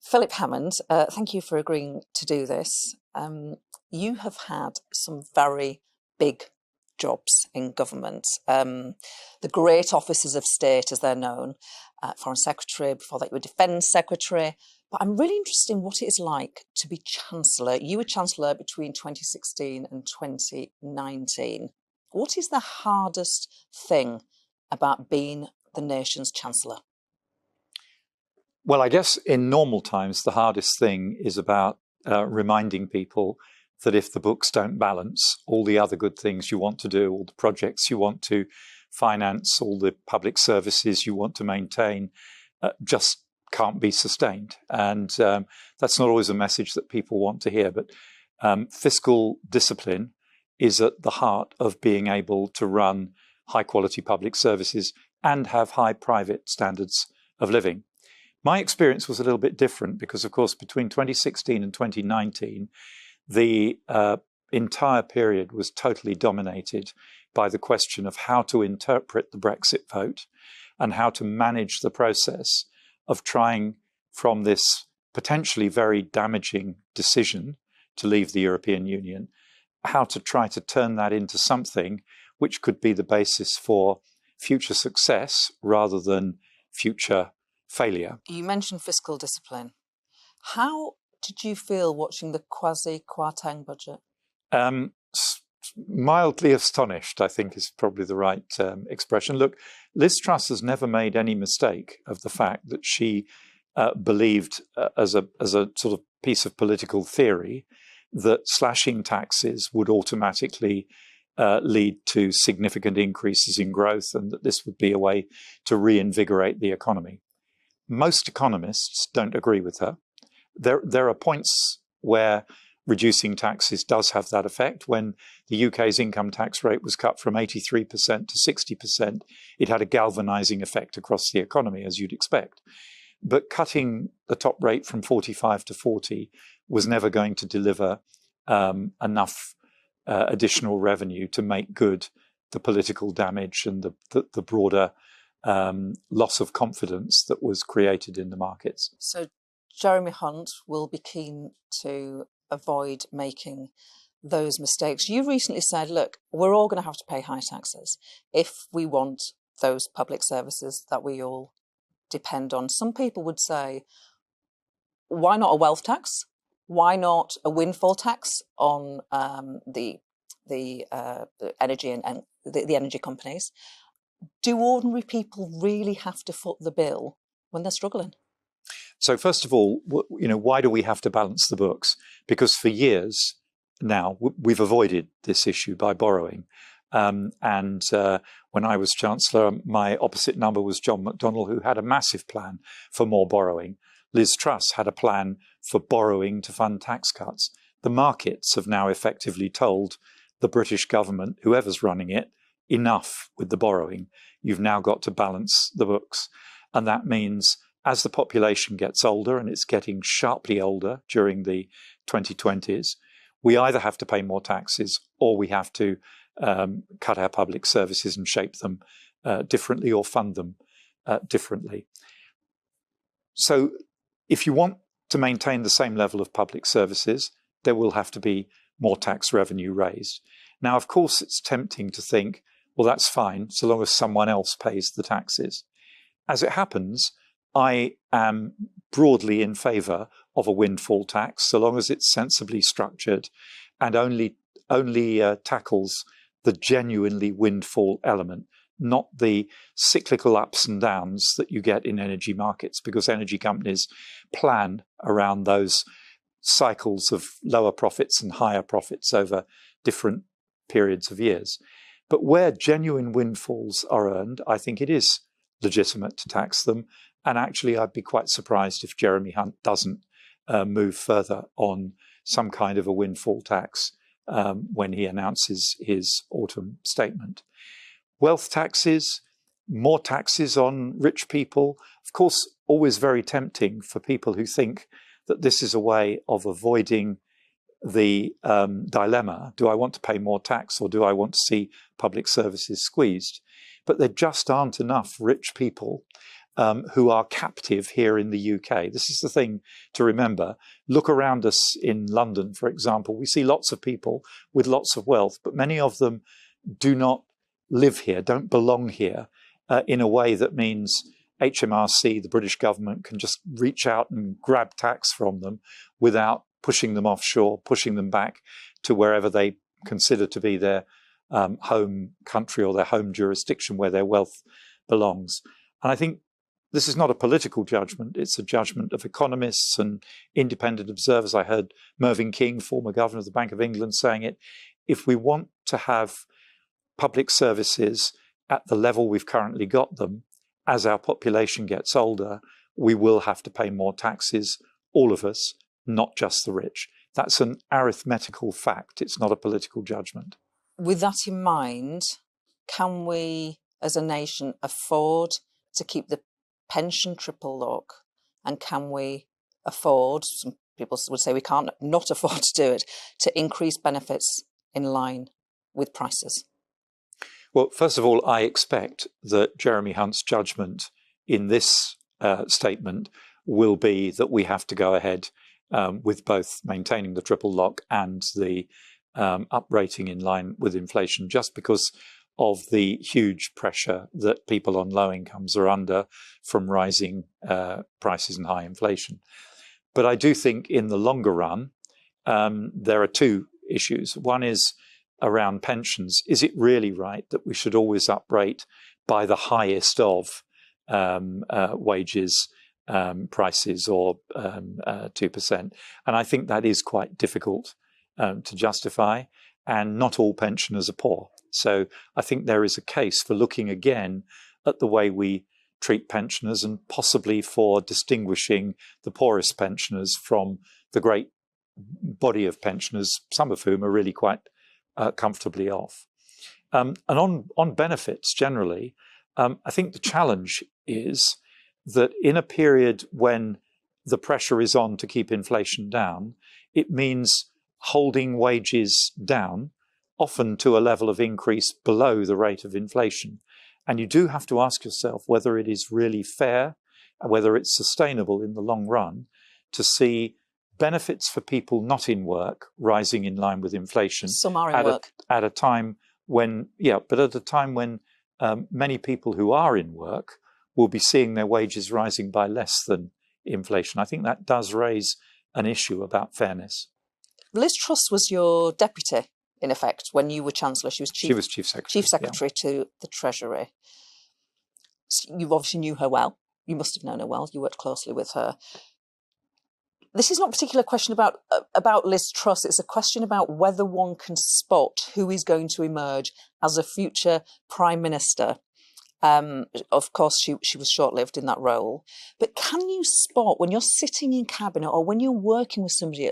Philip Hammond, thank you for agreeing to do this. You have had some very big jobs in government. The great offices of state, as they're known, Foreign Secretary, before that you were Defence Secretary. But I'm really interested in what it is like to be Chancellor. You were Chancellor between 2016 and 2019. What is the hardest thing about being the nation's Chancellor? Well, I guess in normal times, the hardest thing is about reminding people that if the books don't balance, all the other good things you want to do, all the projects you want to finance, all the public services you want to maintain, just can't be sustained. And that's not always a message that people want to hear. But fiscal discipline is at the heart of being able to run high quality public services and have high private standards of living. My experience was a little bit different because, of course, between 2016 and 2019, the entire period was totally dominated by the question of how to interpret the Brexit vote and how to manage the process of trying from this potentially very damaging decision to leave the European Union, how to try to turn that into something which could be the basis for future success rather than future failure. You mentioned fiscal discipline. How did you feel watching the quasi-Kwarteng budget? Mildly astonished, I think, is probably the right expression. Look, Liz Truss has never made any mistake of the fact that she believed as a sort of piece of political theory that slashing taxes would automatically lead to significant increases in growth and that this would be a way to reinvigorate the economy. Most economists don't agree with her. There are points where reducing taxes does have that effect. When the UK's income tax rate was cut from 83% to 60%, it had a galvanizing effect across the economy, as you'd expect. But cutting the top rate from 45 to 40 was never going to deliver enough additional revenue to make good the political damage and the broader loss of confidence that was created in the markets. So Jeremy Hunt will be keen to avoid making those mistakes. You recently said, look, we're all going to have to pay high taxes if we want those public services that we all depend on. Some people would say, why not a wealth tax? Why not a windfall tax on the energy and the energy companies? Do ordinary people really have to foot the bill when they're struggling? So first of all, why do we have to balance the books? Because for years now, we've avoided this issue by borrowing. When I was Chancellor, my opposite number was John McDonnell, who had a massive plan for more borrowing. Liz Truss had a plan for borrowing to fund tax cuts. The markets have now effectively told the British government, whoever's running it, enough with the borrowing. You've now got to balance the books. And that means as the population gets older, and it's getting sharply older during the 2020s, we either have to pay more taxes or we have to cut our public services and shape them differently or fund them differently. So if you want to maintain the same level of public services, there will have to be more tax revenue raised. Now, of course, it's tempting to think, well, that's fine, so long as someone else pays the taxes. As it happens, I am broadly in favour of a windfall tax, so long as it's sensibly structured and only tackles the genuinely windfall element, not the cyclical ups and downs that you get in energy markets, because energy companies plan around those cycles of lower profits and higher profits over different periods of years. But where genuine windfalls are earned, I think it is legitimate to tax them. And actually, I'd be quite surprised if Jeremy Hunt doesn't move further on some kind of a windfall tax when he announces his autumn statement. Wealth taxes, more taxes on rich people, of course, always very tempting for people who think that this is a way of avoiding the dilemma. Do I want to pay more tax or do I want to see public services squeezed? But there just aren't enough rich people who are captive here in the UK. This is the thing to remember. Look around us in London, for example. We see lots of people with lots of wealth, but many of them do not live here, don't belong here in a way that means HMRC, the British government, can just reach out and grab tax from them without pushing them offshore, pushing them back to wherever they consider to be their home country or their home jurisdiction where their wealth belongs. And I think this is not a political judgment, it's a judgment of economists and independent observers. I heard Mervyn King, former governor of the Bank of England, saying it. If we want to have public services at the level we've currently got them, as our population gets older, we will have to pay more taxes, all of us, not just the rich. That's an arithmetical fact. It's not a political judgment. With that in mind, can we, as a nation, afford to keep the pension triple lock? And can we afford, some people would say we can't not afford to do it, to increase benefits in line with prices? Well, first of all, I expect that Jeremy Hunt's judgment in this statement will be that we have to go ahead with both maintaining the triple lock and the uprating in line with inflation, just because of the huge pressure that people on low incomes are under from rising prices and high inflation. But I do think in the longer run, there are two issues. One is around pensions. Is it really right that we should always uprate by the highest of wages, prices, or 2%? And I think that is quite difficult to justify, and not all pensioners are poor. So I think there is a case for looking again at the way we treat pensioners and possibly for distinguishing the poorest pensioners from the great body of pensioners, some of whom are really quite comfortably off. And on benefits generally, I think the challenge is that in a period when the pressure is on to keep inflation down, it means holding wages down, often to a level of increase below the rate of inflation. And you do have to ask yourself whether it is really fair and whether it's sustainable in the long run to see benefits for people not in work rising in line with inflation. Some are in work. At a time when, many people who are in work will be seeing their wages rising by less than inflation. I think that does raise an issue about fairness. Liz Truss was your deputy, in effect, when you were Chancellor. She was Chief Secretary. To the Treasury. You obviously knew her well. You must have known her well. You worked closely with her. This is not a particular question about Liz Truss. It's a question about whether one can spot who is going to emerge as a future Prime Minister. Of course, she was short-lived in that role. But can you spot, when you're sitting in cabinet or when you're working with somebody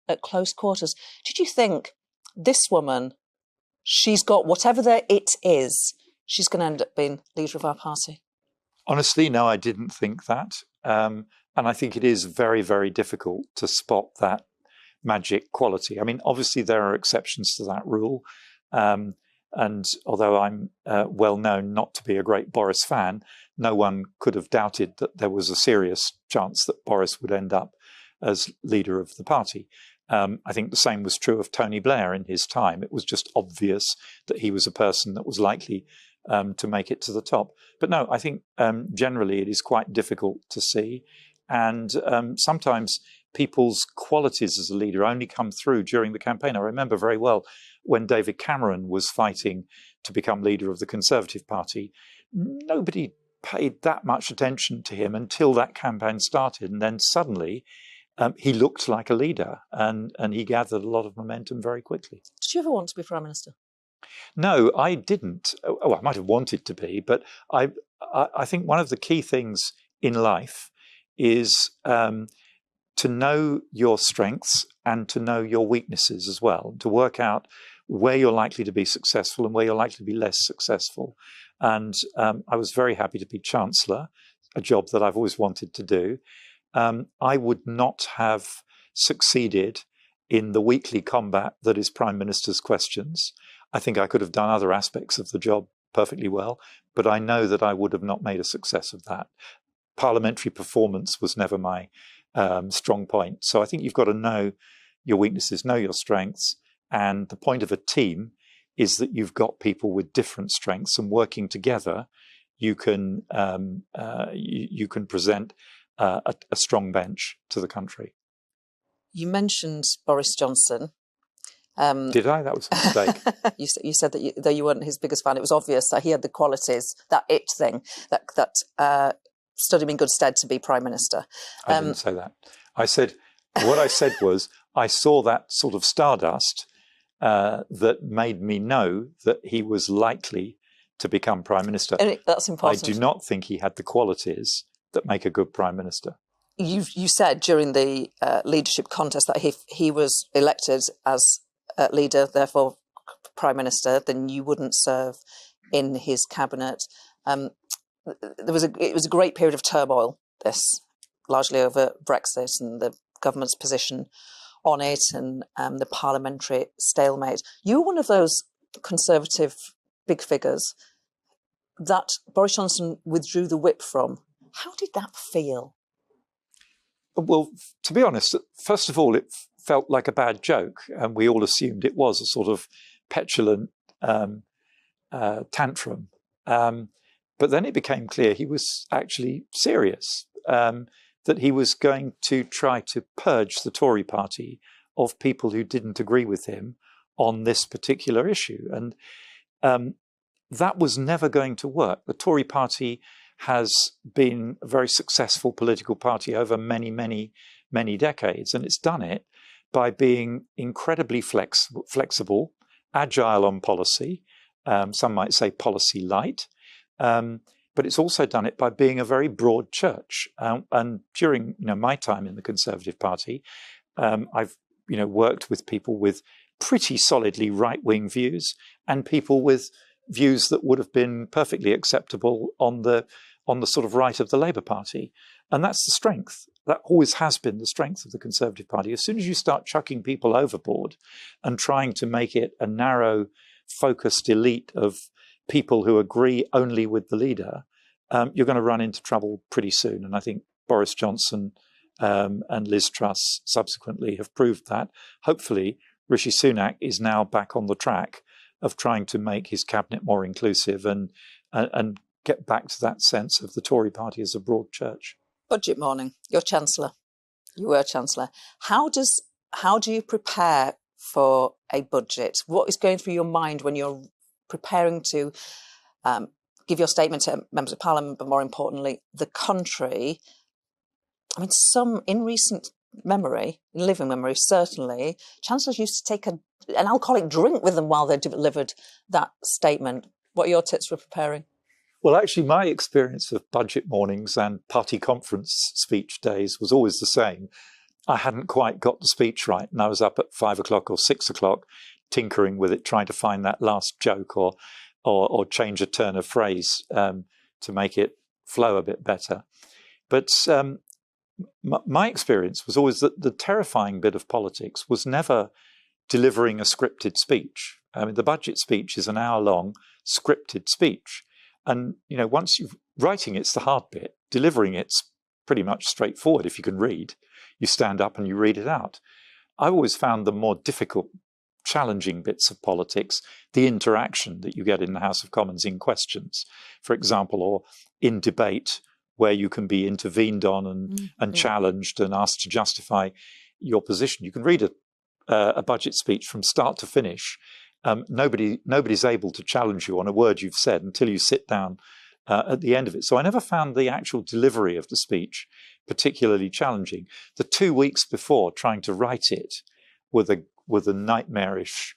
at close quarters, did you think, this woman, she's got whatever it is, she's going to end up being leader of our party? Honestly, no, I didn't think that. And I think it is very, very difficult to spot that magic quality. I mean, obviously, there are exceptions to that rule. And although I'm well known not to be a great Boris fan, no one could have doubted that there was a serious chance that Boris would end up as leader of the party. I think the same was true of Tony Blair in his time. It was just obvious that he was a person that was likely to make it to the top. But no, I think generally it is quite difficult to see. And sometimes people's qualities as a leader only come through during the campaign. I remember very well when David Cameron was fighting to become leader of the Conservative Party, nobody paid that much attention to him until that campaign started. And then suddenly he looked like a leader and he gathered a lot of momentum very quickly. Did you ever want to be Prime Minister? No, I didn't. Oh, I might have wanted to be, but I think one of the key things in life is to know your strengths and to know your weaknesses as well, to work out where you're likely to be successful and where you're likely to be less successful. And I was very happy to be Chancellor, a job that I've always wanted to do. I would not have succeeded in the weekly combat that is Prime Minister's questions. I think I could have done other aspects of the job perfectly well, but I know that I would have not made a success of that. parliamentary performance was never my strong point. So I think you've got to know your weaknesses, know your strengths. And the point of a team is that you've got people with different strengths, and working together, you can present a strong bench to the country. You mentioned Boris Johnson. Did I? That was a mistake. You said that though you weren't his biggest fan, it was obvious that he had the qualities, that it thing, that stood him in good stead to be Prime Minister. I didn't say that. What I said was, I saw that sort of stardust that made me know that he was likely to become Prime Minister. And that's important. I do not think he had the qualities that make a good Prime Minister. You said during the leadership contest that if he was elected as leader, therefore Prime Minister, then you wouldn't serve in his cabinet. It was a great period of turmoil, this, largely over Brexit and the government's position on it, and the parliamentary stalemate. You were one of those Conservative big figures that Boris Johnson withdrew the whip from. How did that feel? Well, to be honest, first of all, it felt like a bad joke, and we all assumed it was a sort of petulant tantrum. But then it became clear he was actually serious, that he was going to try to purge the Tory party of people who didn't agree with him on this particular issue. And that was never going to work. The Tory party has been a very successful political party over many, many, many decades, and it's done it by being incredibly flexible, agile on policy, some might say policy light, but it's also done it by being a very broad church. And during my time in the Conservative Party, I've worked with people with pretty solidly right-wing views and people with views that would have been perfectly acceptable on the sort of right of the Labour Party. And that's the strength. That always has been the strength of the Conservative Party. As soon as you start chucking people overboard and trying to make it a narrow, focused elite of people who agree only with the leader, you're going to run into trouble pretty soon. And I think Boris Johnson and Liz Truss subsequently have proved that. Hopefully, Rishi Sunak is now back on the track of trying to make his cabinet more inclusive and get back to that sense of the Tory party as a broad church. Budget morning, you're Chancellor. You were Chancellor. How do you prepare for a budget? What is going through your mind when you're preparing to give your statement to members of Parliament, but more importantly, the country? I mean, in recent memory, in living memory, certainly, Chancellors used to take an alcoholic drink with them while they delivered that statement. What are your tips for preparing? Well, actually, my experience of budget mornings and party conference speech days was always the same. I hadn't quite got the speech right, and I was up at 5 o'clock or 6 o'clock tinkering with it, trying to find that last joke or change a turn of phrase to make it flow a bit better. But my experience was always that the terrifying bit of politics was never delivering a scripted speech. I mean, the budget speech is an hour-long scripted speech. And, once writing it's the hard bit. Delivering it's pretty much straightforward. If you can read, you stand up and you read it out. I always found the more difficult, challenging bits of politics, the interaction that you get in the House of Commons in questions, for example, or in debate, where you can be intervened on and challenged and asked to justify your position. You can read a budget speech from start to finish. Nobody's able to challenge you on a word you've said until you sit down at the end of it. So I never found the actual delivery of the speech particularly challenging. The 2 weeks before trying to write it with a nightmarish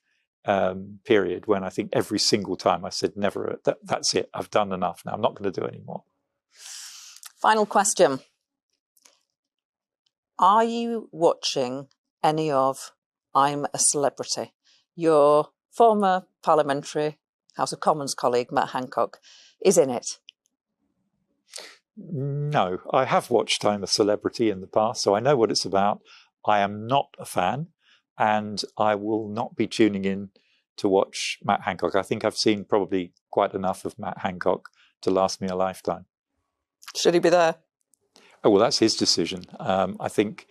period when I think every single time I said, never, that's it, I've done enough now, I'm not going to do it anymore. Final question. Are you watching any of I'm a Celebrity? Your former parliamentary House of Commons colleague, Matt Hancock, is in it. No, I have watched I'm a Celebrity in the past, so I know what it's about. I am not a fan, and I will not be tuning in to watch Matt Hancock. I think I've seen probably quite enough of Matt Hancock to last me a lifetime. Should he be there? Oh, well, that's his decision. I think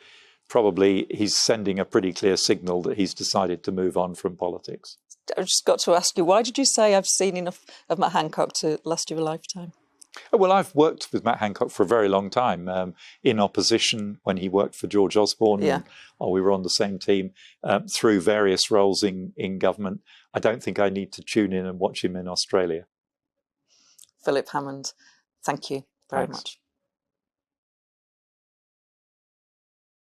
probably he's sending a pretty clear signal that he's decided to move on from politics. I've just got to ask you, why did you say I've seen enough of Matt Hancock to last you a lifetime? Oh, well, I've worked with Matt Hancock for a very long time, in opposition when he worked for George Osborne. Yeah. And, we were on the same team through various roles in government. I don't think I need to tune in and watch him in Australia. Philip Hammond, thank you very Thanks. much.